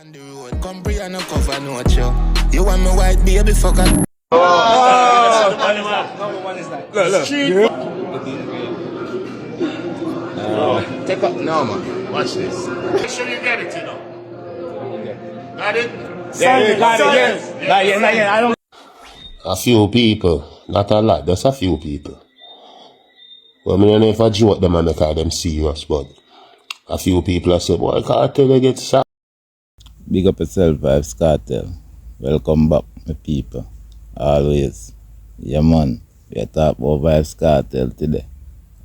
On the road, come bring and no cover no show. You want me white baby fucker? Number one is that. Look. Take up no man. Watch this. Make sure you get it, you know. Got it? Got it. Not yet. I don't. A few people, not a lot, just a few people. Well, I don't know if I joke them and make them serious, but a few people have said, boy, Kartel, they get shot. Big up yourself, Vybz Kartel. Welcome back, my people. Always. Yeah, man. We are talking about Vybz Kartel today.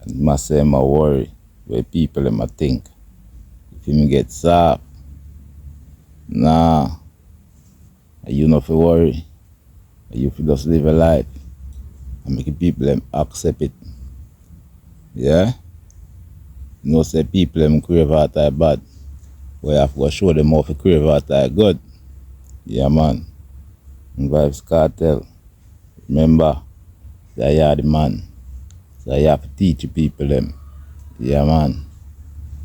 And I say I worry where people them think. If him get soft, nah. You not to worry. You just live a life and make people them accept it. Yeah? You know, say people them crave out are bad. We have to show them how to crave out are good. Yeah, man. And Vybz Kartel. Remember, that you are the man. So you have to teach people them. Yeah, man.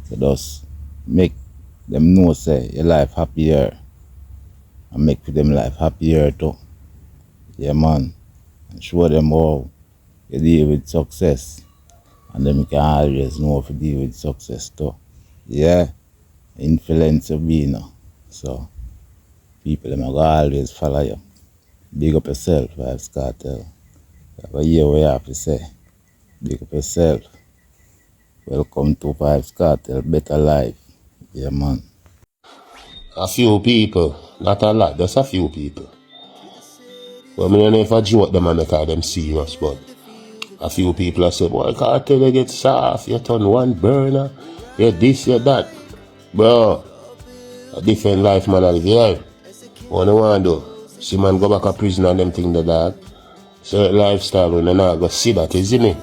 So just make them know, say, your life happier. And make them life happier too. Yeah, man. And show them how you deal with success. And then you can always know how to deal with success too. Yeah. Influence of being. So people them will always follow you. Big up yourself, Vybz Kartel. I hear what you have to say. Big up yourself. Welcome to Vybz Kartel, better life. Yeah, man. A few people, not a lot, just a few people. Well, I don't know if I joke them and make them serious, but a few people have said, boy, Kartel, they get soft, you turn one burner, you this, you that. Bro, a different life, man, I live here. What do want to do? See, man, go back to prison and them thing the dog. Certain lifestyle, when I not go see that, is me?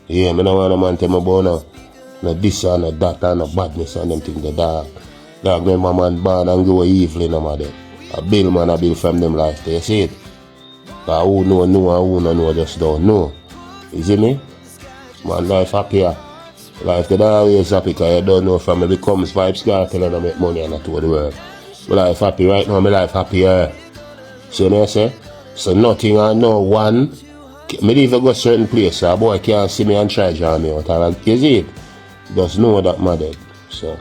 Yeah, I don't want a man tell me about no this and no that and no badness and them thing the dog. Dog, remember man born and go evil in them there. A bill, man, a bill from them life, you see it? Because who know and who no know just don't know. You see me? Man, life happier. Life could always happy because you don't know from me becomes Vybz Kartel and I make money and I told the world. My life happy right now, my life happier. So you know what I say? So nothing and no one. Me even go certain place so a boy can't see me and try to draw me out. And you see it? Just know that my dead. So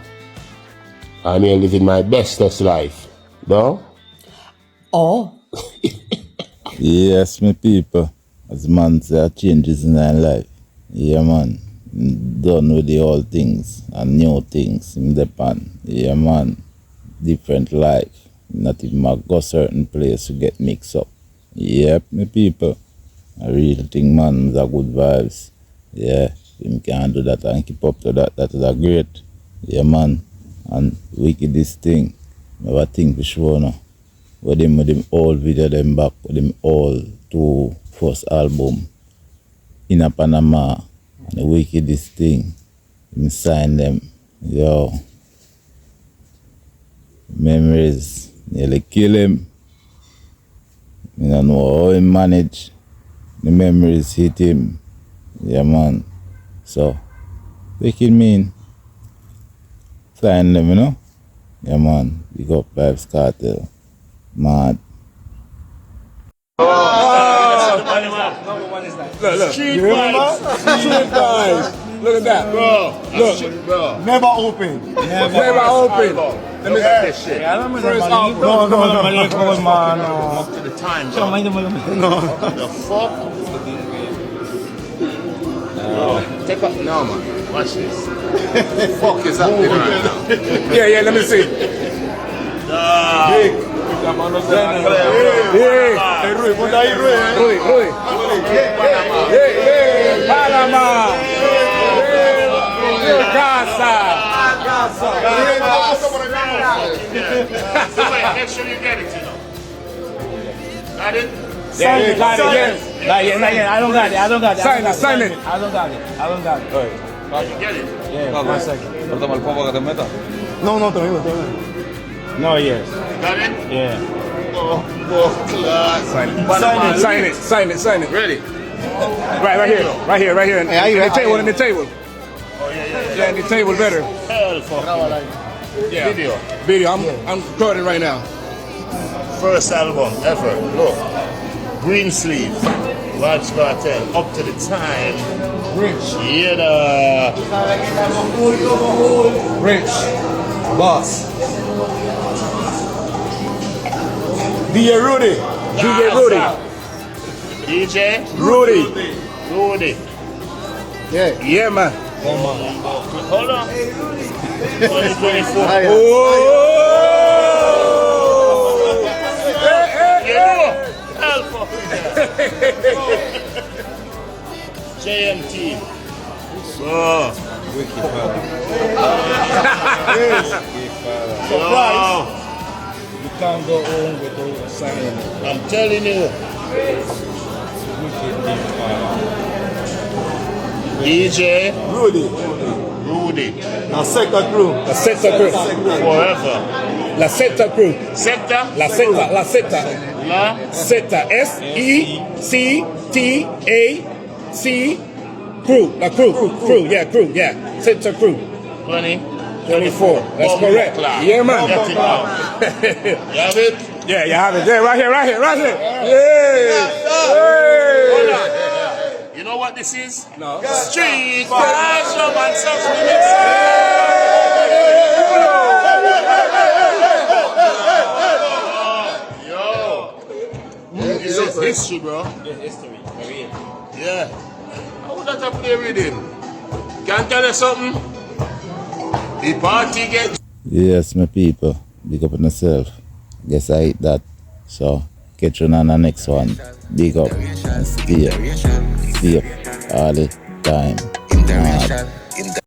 I'm here living my bestest life. No? Oh. Yes, my people. As man say, changes in our life. Yeah, man. Done with the old things and new things in the pan. Yeah, man. Different life. Not even go certain place to get mixed up. Yep, my people. A real thing, man, with a good vibes. Yeah, him can do that and keep up to that. That is a great. Yeah, man. And wicked this thing. Never think for sure now. With them old video them back, with them all 2 first album in a Panama. And the wickedest thing. Him sign them. Yo. Memories nearly kill him. I don't know how he manage. The memories hit him. Yeah, man. So, wicked mean. Sign them, you know? Yeah, man. Big up Vybz Kartel. Mad. Number one is that. Look. Street vibes. Look at that. Bro. Look. Bro. Never open. Never open. Let me get this shit. First album. No. Up to the time, bro. The fuck? Take up no man. Watch this. Fuck is happening right now? Yeah, let me see. Big. Hey, Rui, put ahí, Rui. Rui. Panama. Casa. Make sure you get it, you know. Got it? Sign it. Got it, yes. Not yet. I don't got it. Sign it. I don't got it. You get it? Yeah, 1 second. No, todavía. No, yes. Got it? Yeah. Class. Sign it. Ready? Right here. In the table. Oh, yeah. Yeah, in the table better. Hell, fuck. Yeah. Video. Video. I'm recording right now. First album ever. Look. Green sleeve. Vybz Kartel. Up to the time. Rich. Yeah. Rich. Boss. DJ Rudy. DJ Rudy. DJ Rudy. Rudy. Yeah. Yeah, man. Hold on. 2024. Oh! You know. Alpha. JMT. Oh. Surprise. You can't go home without signing. I'm telling you. DJ Rudy. Rudy. Now sector crew. La Seta Crew. Forever. La Seta Crew. Sector. La Seta. La Seta. La. Seta. S-E-C-T-A-C. Crew. La Crew. Crew. Yeah, Crew. Yeah. Seta Crew. 24. That's correct. Yeah, man. Get it now. You have it? Yeah, you have it there. Right here. Right here. Right here. Hold on. You know what this is? No. Street fashion and sex remix. Yo. This is history, bro. History. Yeah. How would that play with him? Can I tell you something? The party gets. Yes, my people. Big up on yourself. Guess I hate that. So, catch you on the next one. Big up and stay safe all the time. Mad.